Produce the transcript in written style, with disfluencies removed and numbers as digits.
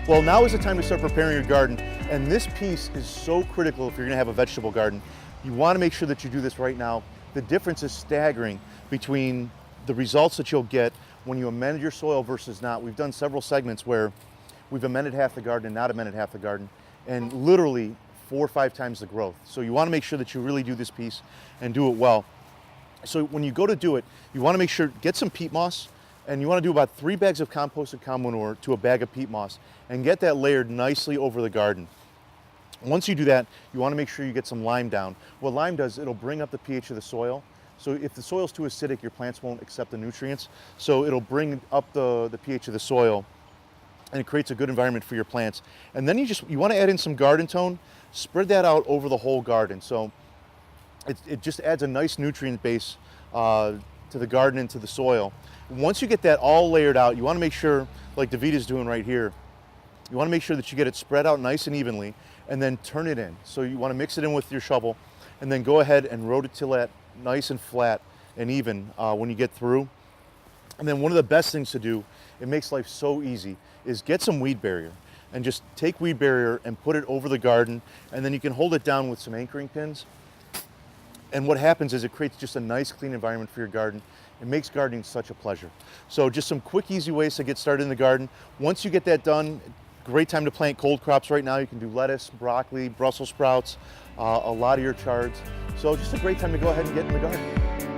Well, now is the time to start preparing your garden, and this piece is so critical if you're gonna have a vegetable garden. You wanna make sure that you do this right now. The difference is staggering between the results that you'll get when you amend your soil versus not. We've done several segments where we've amended half the garden and not amended half the garden, and literally 4 or 5 times the growth. So you wanna make sure that you really do this piece and do it well. So when you go to do it, you wanna make sure, get some peat moss, and you wanna do about 3 bags of composted cow manure to a bag of peat moss, and get that layered nicely over the garden. Once you do that, you wanna make sure you get some lime down. What lime does, it'll bring up the pH of the soil. So if the soil's too acidic, your plants won't accept the nutrients. So it'll bring up the pH of the soil, and it creates a good environment for your plants. And then you wanna add in some garden tone, spread that out over the whole garden. So it just adds a nice nutrient base to the garden and to the soil. Once you get that all layered out, you wanna make sure, like Davita's doing right here, you wanna make sure that you get it spread out nice and evenly, and then turn it in. So you wanna mix it in with your shovel, and then go ahead and rototill it nice and flat and even when you get through. And then one of the best things to do, it makes life so easy, is get some weed barrier. And just take weed barrier and put it over the garden, and then you can hold it down with some anchoring pins. And what happens is it creates just a nice clean environment for your garden. It makes gardening such a pleasure. So just some quick, easy ways to get started in the garden. Once you get that done, great time to plant cold crops right now. You can do lettuce, broccoli, Brussels sprouts, a lot of your chards. So just a great time to go ahead and get in the garden.